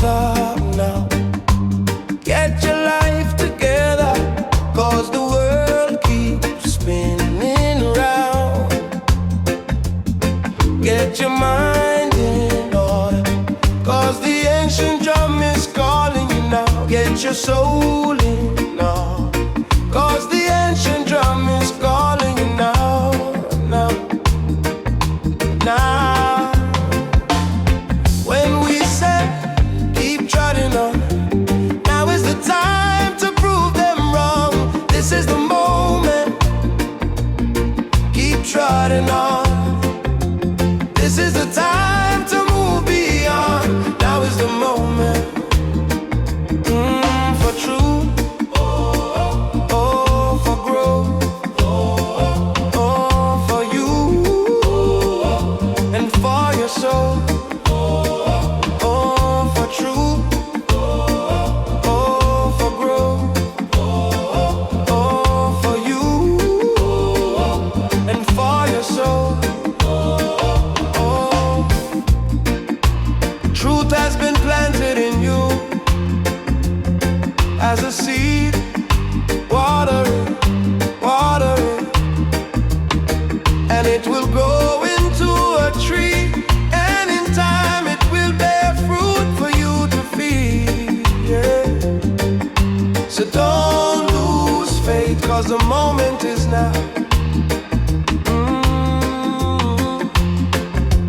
stop now. Get your life together, 'cause the world keeps spinning round. Get your mind in order, 'cause the ancient drum is calling you now. Get your soul in now, 'cause the ancient drum is calling you now, now, now. When we say keep trotting on, now is the time to prove them wrong. This is the moment. Keep trotting on. This is the time to move beyond. Now is the moment. For truth, oh, for growth, oh, for you, and for your soul. Oh, for truth, oh, for growth, oh, for you, and for your soul. Oh, truth has been planted in you as a seed. Water it, water it, and it will grow into a tree, and in time it will bear fruit for you to feed, yeah. So don't lose faith, 'cause the moment is now.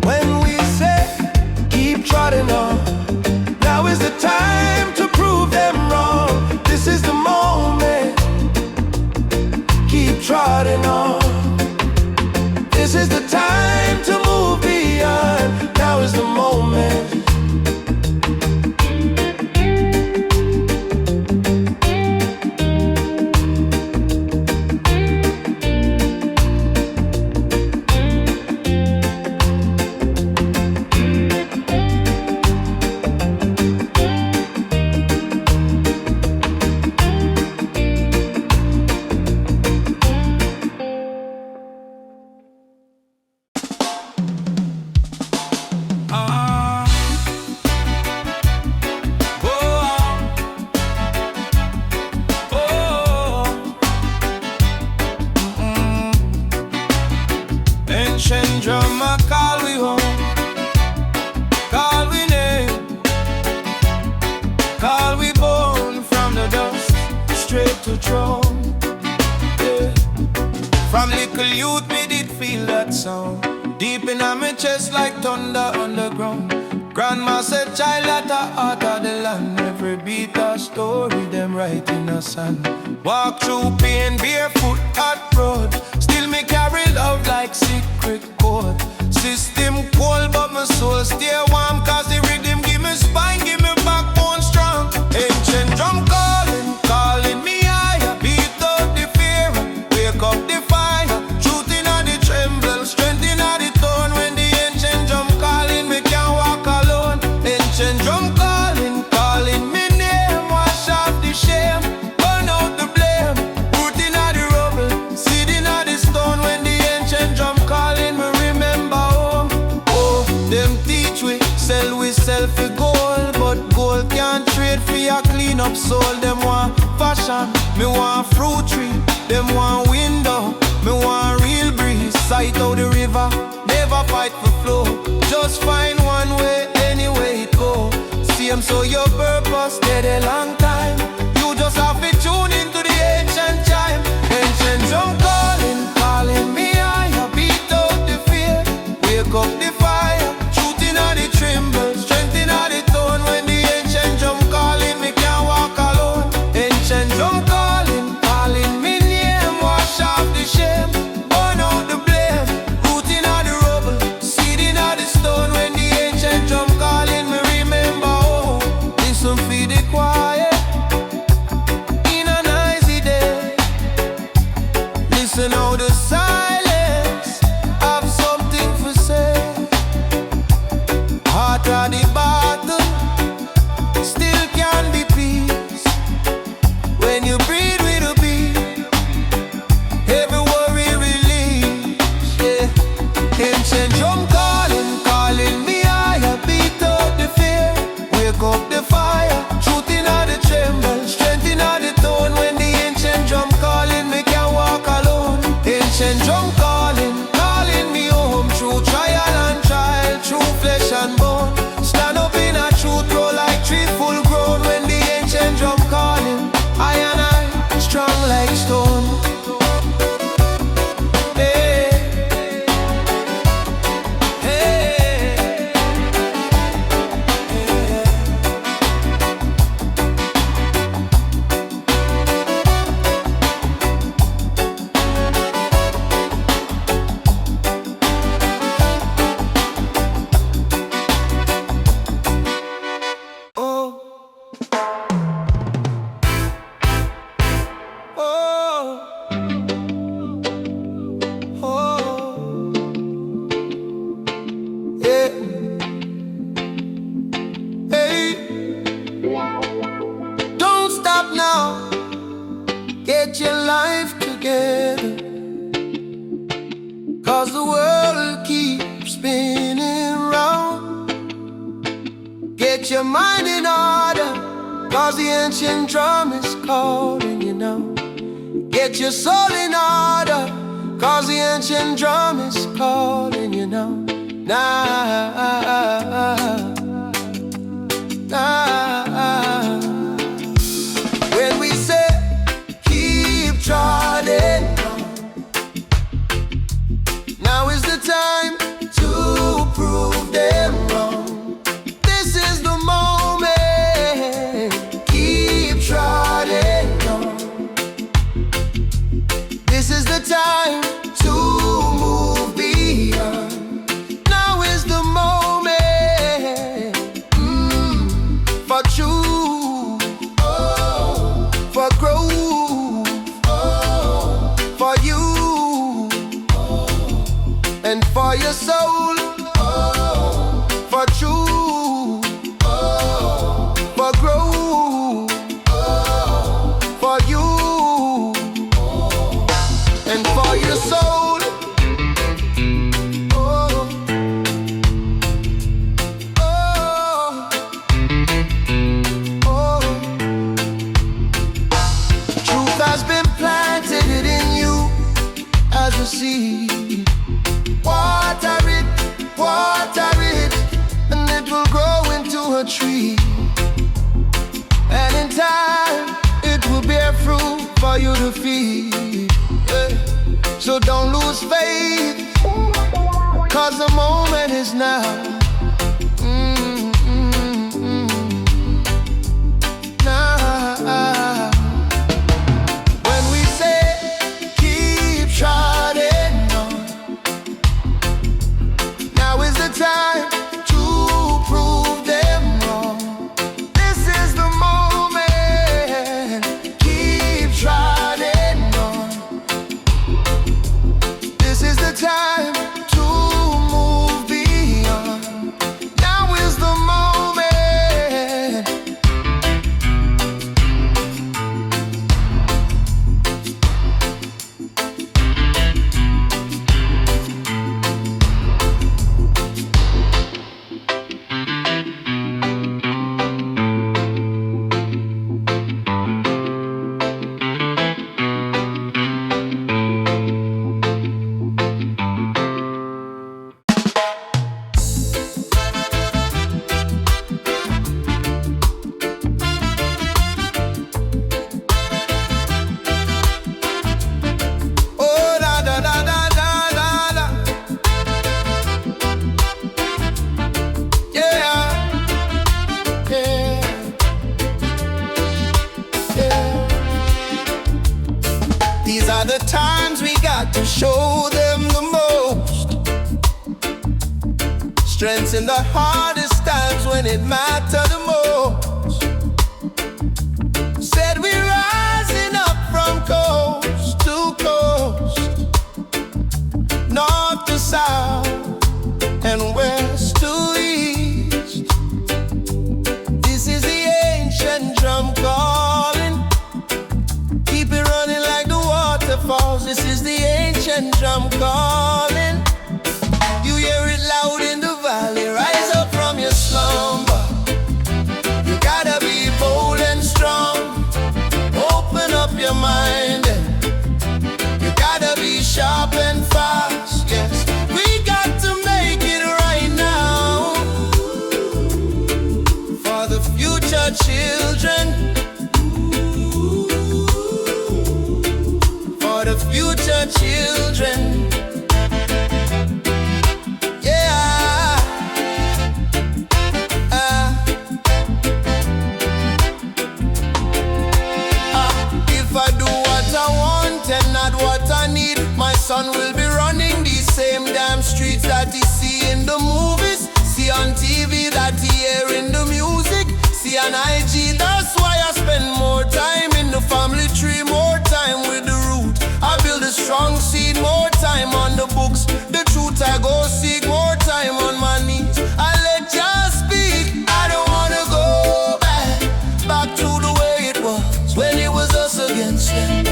When we say keep trotting on, now is the time to prove them wrong. This is the moment. Keep trotting on. This is the time to move beyond. Now is the moment. Ancient drum, I call we home, call we name, call we born from the dust, straight to throne. Yeah. From little youth me did feel that sound, deep in my chest like thunder underground. Grandma said, child, at the heart of the land, every beat a story, them right in the sand. Walk through pain, barefoot, hot road, still me carry love like secret code. System cold, but my soul stay warm, 'cause the rhythm give me spine, give me backbone strong. Ancient drum calling, calling me higher, beat up the fear, wake up the fire. Truth in the tremble, strength in the tone. When the ancient drum calling, me can't walk alone. Ancient drum calling, calling me name, wash off the shame, burn out the blame. Root in the rubble, seed in the stone. When the ancient drum calling, me remember home. Oh, them teach we sell for gold, but gold can't trade for your clean up soul. Them want fashion, me want fruit tree. Them want window, me want real breeze. Sight out the river, never fight for flow. Just find one way, any way it go. Same so your purpose dead a long time. You just have to tune into the ancient chime. Ancient drum calling, calling me higher, beat out the fear, wake up the fire. Truth in the tremble, strength in the tone. When the ancient drum calling, me can't walk alone. Ancient drum calling, calling me name, wash off the shame, burn out the blame. Root in the rubble, seed in the stone. When the ancient drum get your life together, 'cause the world keeps spinning round. Get your mind in order, 'cause the ancient drum is calling you now. Get your soul in order, 'cause the ancient drum is calling you now. When we say keep trotting, now is the time to prove them wrong. This is the moment. Keep trotting on. This is the time to move beyond. Now is the moment for truth, for growth, for you and for your soul, for truth, for growth, for you and for your soul. Truth has been planted in you as a seed. Water it, and it will grow into a tree. And in time, it will bear fruit for you to feed. Yeah. So don't lose faith, 'cause the moment is now. Now. When we say keep trotting on, now is the time to prove them wrong. This is the moment. Keep trotting on. This is the time to move beyond. Now is the moment. These are the times we got to show them the most. Strengths in the hardest times when it mattered the most. Said we're rising up from coast to coast, north to south and west to east. This is the ancient drum calling. Keep it running like the waterfalls. This is the ancient drum calling. You hear it loud in the valley. Rise up from your slumber. You gotta be bold and strong. Open up your mind. You gotta be sharp and fast. Yes, we got to make it right now for the future children. For the future children. Yeah. If I do what I want and not what I need, my son will be running these same damn streets that he see in the movies, see on TV, that he hear in the music, see on IG. That's why I spend more time in the family tree, more time with the root. I build a strong seed, more time on the books. The truth I go seek, more time on my knees. I let you speak. I don't wanna go back to the way it was when it was us against them.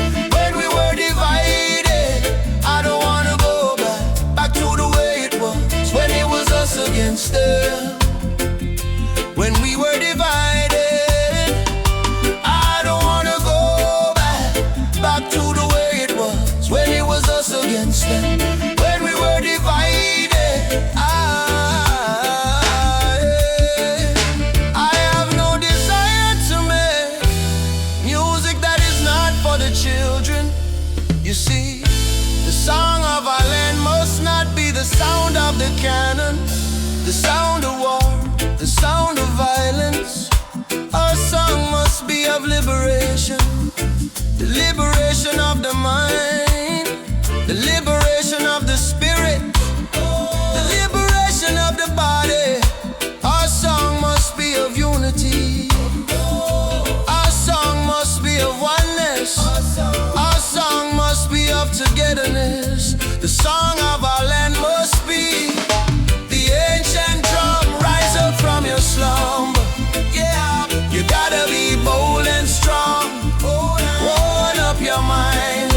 when we were divided. I don't wanna go back to the way it was, when it was us against them, when we were divided. I have no desire to make music that is not for the children. You see, the song of our land must not be the sound of the cannon, the sound of war, the sound of violence. Our song must be of liberation, the liberation of the mind, the liberation of the spirit, the liberation of the body. Our song must be of unity. Our song must be of oneness. Our song must be of togetherness. The song of our land must be the ancient drum. Rise up from your slumber. Yeah, you gotta be bold and strong. Open up your mind.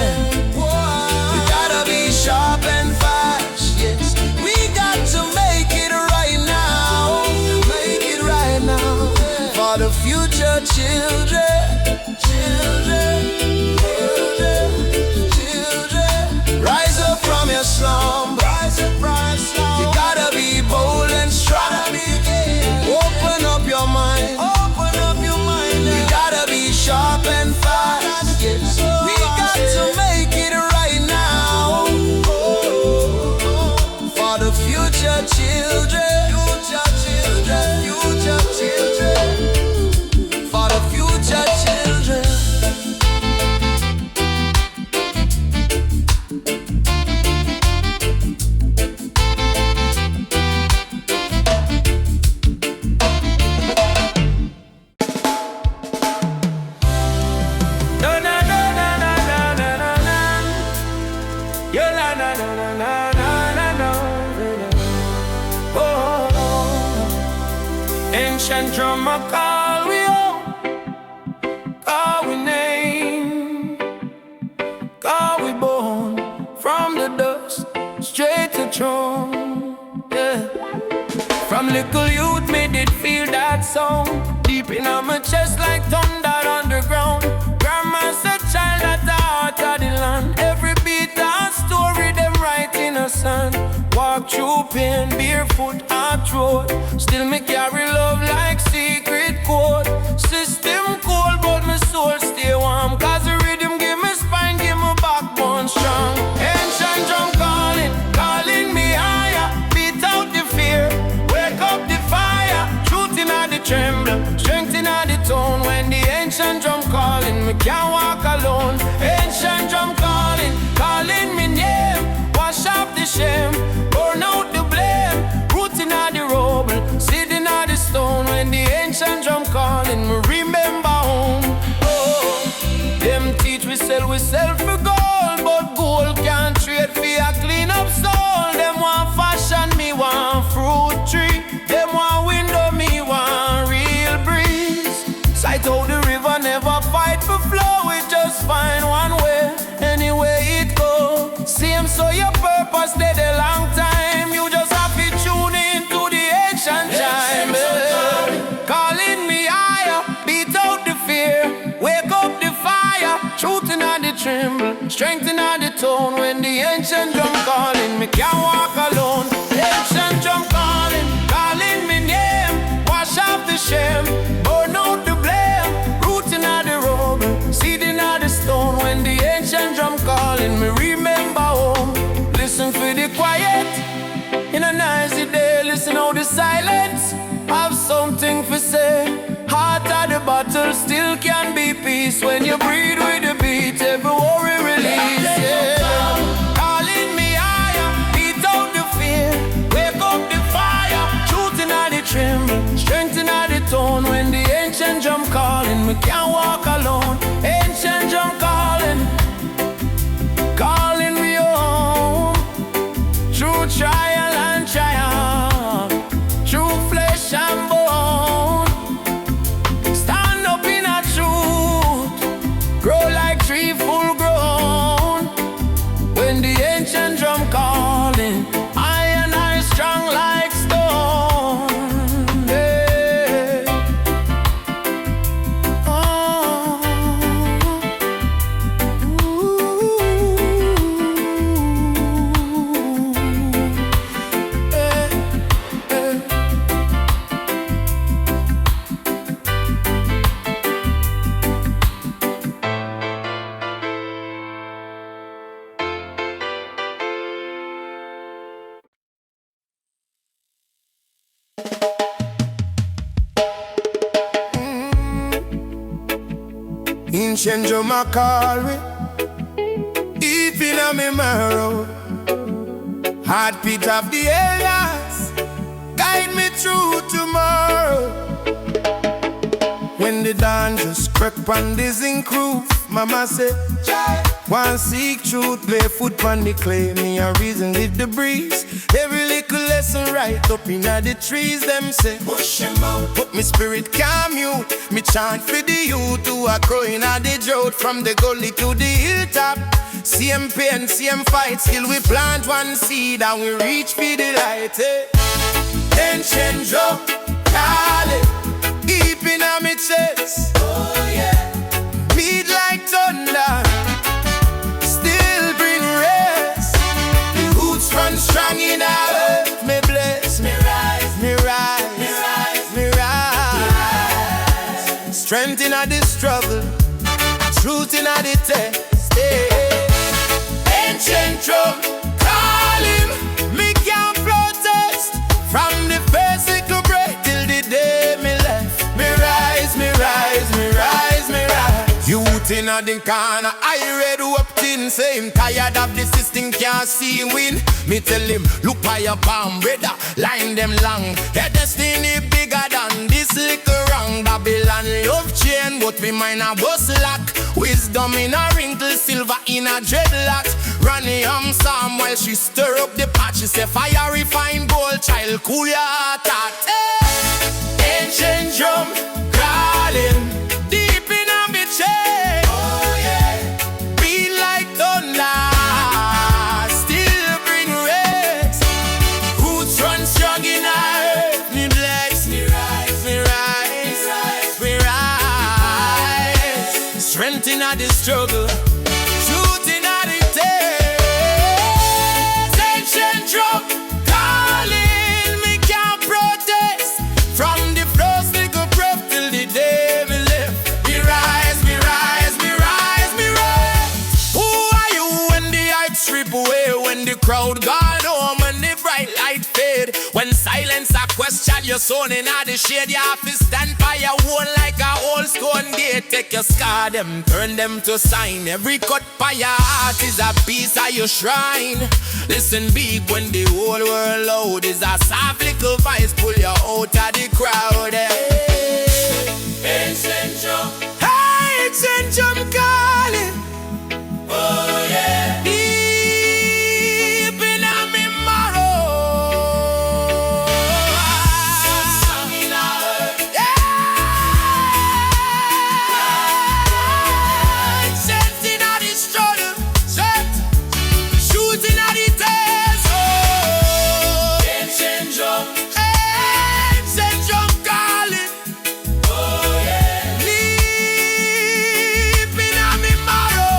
You gotta be sharp and fast. Yes, we got to make it right now. Make it right now for the future children. Rise up from your slumber. You gotta be bold and strong. Open up your mind. You gotta be sharp and fast. Yes, we got to make it right now for the future children. For the future children. Ancient drum I call we home, call we name, call we born from the dust straight to throne. Yeah. From little youth me did feel that song deep in my chest like thunder underground. Grandma said, child, at the heart of the land. Every beat a story them write in a sand. Walk through pain, barefoot and throat. Still me carry love like secret code. System cold, but my soul stay warm. Cause the rhythm give me spine, give me backbone strong. Ancient drum calling, calling me higher. Beat out the fear, wake up the fire. Truth in the tremble, strength in the tone. When the ancient drum calling, me can't walk alone. Ancient drum calling, calling me name. Wash up the shame, burn out the blame. Root in the rubble, sitting on the stone. When the ancient drum calling, me remember home. Oh, them teach we sell for gold, but gold can't trade for a clean up soul. Them want fashion, me want fruit tree. Them want window, me want real breeze. Sight out the river, never fight for flow. We just find one way, anyway it go. Same so your purpose did a long time. You just have to tune in to the ancient time. Calling me higher, beat out the fear, wake up the fire. Truth in the tremble, strength in the tone. When the ancient drum calling, me can't walk alone. Ancient drum calling, calling me name. Wash off the shame, burn out the blame. Root in the rubble, seed in the stone. When the ancient drum calling, me remember home. Listen for the quiet in a noisy day. Listen how the silence have something to say. Heart of the battle still can be peace. When you breathe with the beat, every worry release. Yeah. Calling me higher, beat out the fear, wake up the fire. Truth in the tremble, strength in the tone. When the ancient drum calling, we can't walk alone. Ancient drum calling, calling me home. True trial and triumph, true flesh and bone. Stand up in a truth, grow like tree full grown. When the ancient drum calling, I strong like stone. Yeah. Ancient drum a call me, deep in a me marrow. Heartbeat of the elders, guide me through tomorrow. When the dawn just crack on the zinc roof, mama said, one seek truth, barefoot on the clay. Me a reason with the breeze. Every little lesson right up in the trees. Them say, push them out, but me spirit calm you. Me chant for the youth who are growing at the drought. From the gully to the hilltop, same pain, same fight. Still we plant one seed and we reach for the light. Ancient drum, call it, deep in my chest. Oh yeah, beat like thunder, still bring rest. The roots run strong in our earth. Me bless, me rise, me rise, me rise, me rise. Strength in the struggle, truth in the test. Ancient drum, call him, me can't protest. From the first little break till the day me left. Me rise, me rise, me rise, me rise. Youth in the corner, I read up tin. Say him tired of the system, can't see him win. Me tell him, look by your palm, brother, line them long. Their destiny bigger than this little wrong. Babylon love chain, but we mine a bus lock. Wisdom in a wrinkle, silver in a dreadlocks. Ronnie Psalm while she stir up the pot. She say fire refine gold, child cool your heart out. Ancient drum, calling, deep in a me chest. Oh yeah, beat like thunder, still bring rest. Roots run strong in our earth. Me bless, me rise, me rise, me rise. Strength in the struggle, truth in the test. Ancient drum, calling, me can't protest. From the first little breath till the day me left. Me rise, me rise, me rise, me rise. Who are you when the hype strip away? When the crowd gone home and the bright light fade? When silence a question your son in the shade, you have to stand by your own like a old stone gate. Take your scar them, turn them to sign. Every cut by your heart is a piece of your shrine. Listen big when the whole world loud is a soft little voice pull you out of the crowd. Ancient drum, hey, ancient drum calling. Oh yeah, deep in me marrow. Song in our earth. Yeah, strength in the struggle, strength, truth in the test. Oh, ancient drum, ancient drum calling. Oh yeah, deep in me marrow.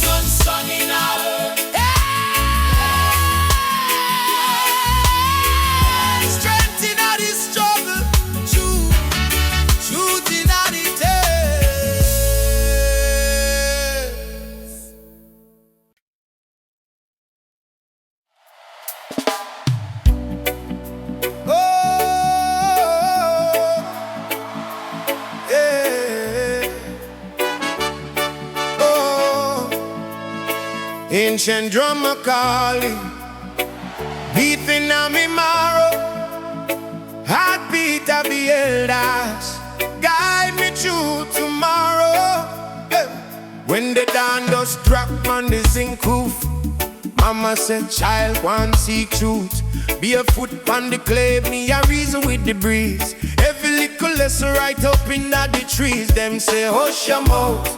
Sun song in our earth. Yeah, strength in the struggle, truth in the test. Oh, yeah. Oh, ancient drum a calling, beating on me marrow. Heartbeat of the elders, guide me through tomorrow. Hey. When the dawn does drop on the zinc roof, mama said, child, one seek truth. Be a foot on the clay, me a reason with the breeze. Every little lesson right up in the trees. Them say, hush your mouth,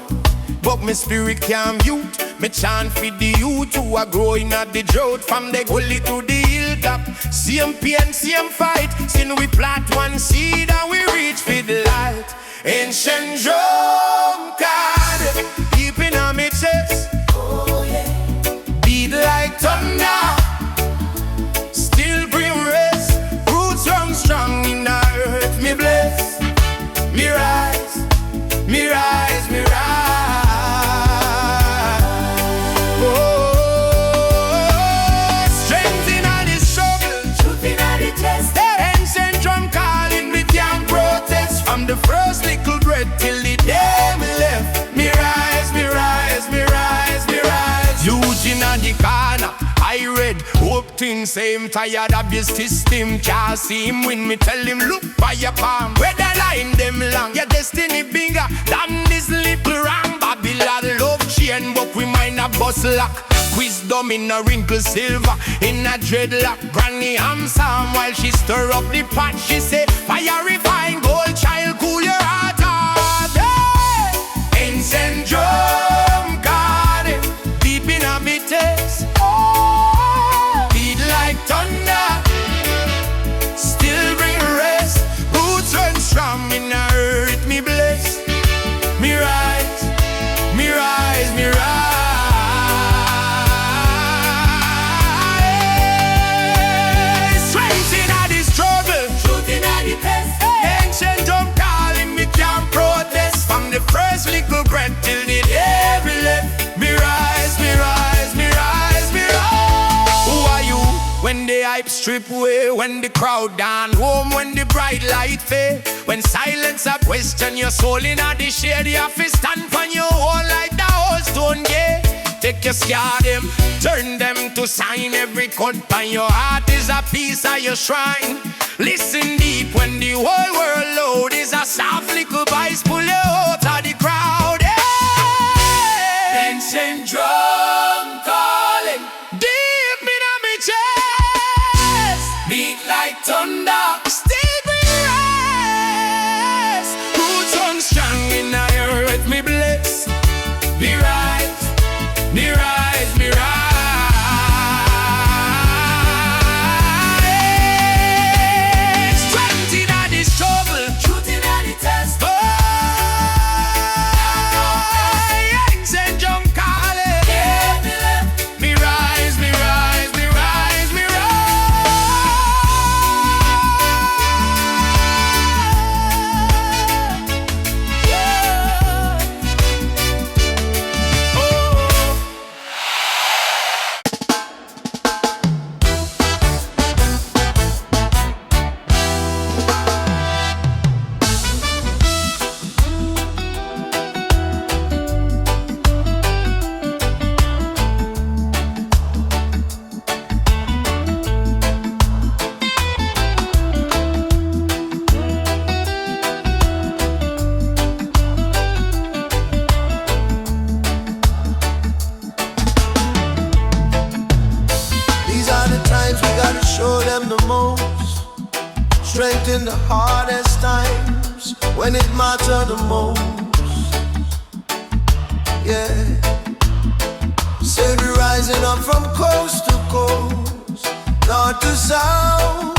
but my spirit can't mute. Me chant for the youth who are growing at the drought. From the gully to the hilltop, same pain, same fight. Since we plant one seed and we reach for the light. Ancient drum card, deep in my chest. Oh yeah, beat like thunder, still bring rest. Roots run strong in the earth. Me bless, me rise, me rise, me rise. Oh, strength in the struggle, truth in the test. Ancient drum calling, me can't protest. From the first little breath breath till the day me left. Me rise, me rise, me rise, me rise. Eugene on the corner, I read hope things same tired of this system. Can't see him when me tell him look by your palm. Where the line them long, your destiny bigger than this little wrong. Babylon love chain, but we mind a bus lock. Wisdom in a wrinkle silver, in a dreadlock. Granny Amsam while she stir up the pot. She say, fire refine gold, child, cool your heart out. Hey! Ancient drum garden, deep in a bitters. Beat like thunder, still bring rest. Roots run strong in a earth, me bless. Me rise, me rise, me rise. The first little breath till the day we left. Me rise, me rise, me rise, me rise. Who are you when the hype strip away? When the crowd down home, when the bright light fade, when silence a question your soul in a the shade. You have to stand on your own like the old stone gate. Take your scar them, turn them to sign. Every cut on your heart is a piece of your shrine. Listen deep when the whole world load is a soft little voice pull you out of the crowd. Yeah. Ancient drum calling deep in my chest, beat like thunder, still we rise. Roots on strong in the earth, me bless. Me rise, me rise, me rise. Strength in the hardest times, when it mattered the most. Yeah. Say we rising up from coast to coast, north to south,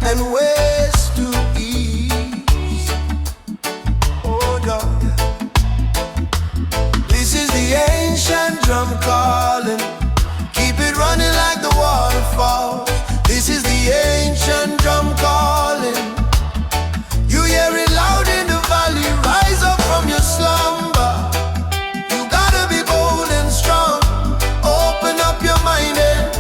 and west to east. Oh God. This is the ancient drum calling, keep it running like the waterfall. This is the ancient drum calling. You hear it loud in the valley. Rise up from your slumber. You gotta be bold and strong. Open up your mind and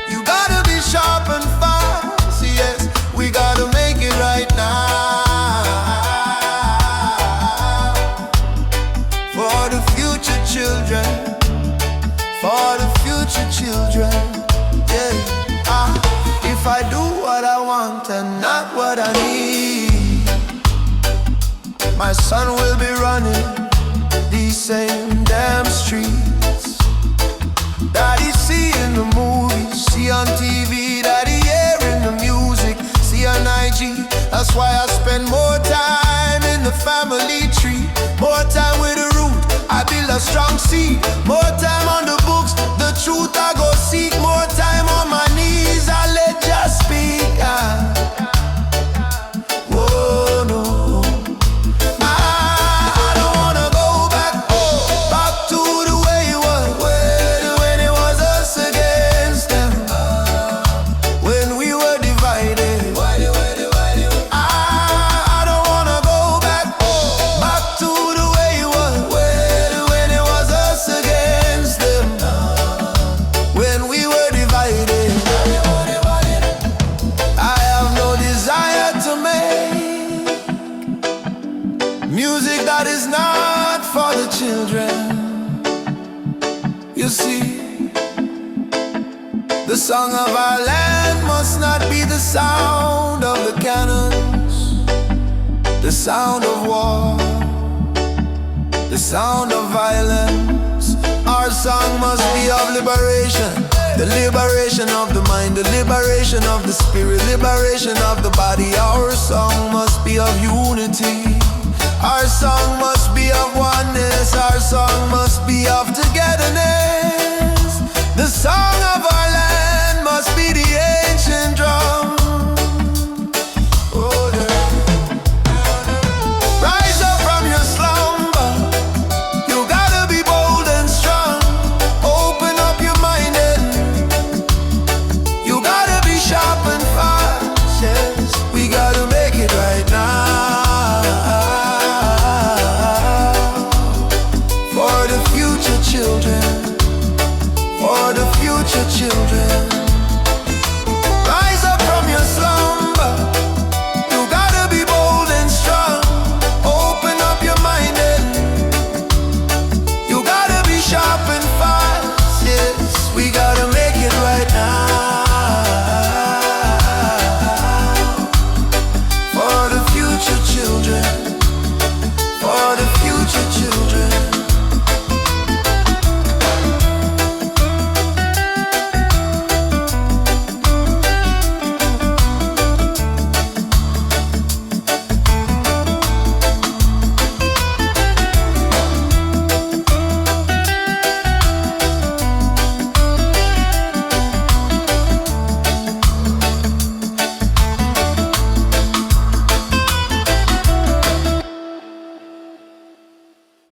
you gotta be sharp and fast. Yes, we gotta make it right now. For the future children. For the future children. If I do what I want and not what I need, my son will be running these same damn streets. Daddy see in the movies, see on TV, daddy hear in the music, see on IG. That's why I spend more time in the family tree, more time with the root, I build a strong seed. More time on the books, the truth I go seek. More time on my knees, I let just speak. Whoa, no, I don't wanna go back to the way it was, when it was us against them. When song of our land must not be the sound of the cannons, the sound of war, the sound of violence. Our song must be of liberation, the liberation of the mind, the liberation of the spirit, liberation of the body. Our song must be of unity. Our song must be of oneness. Our song must be of togetherness. The song of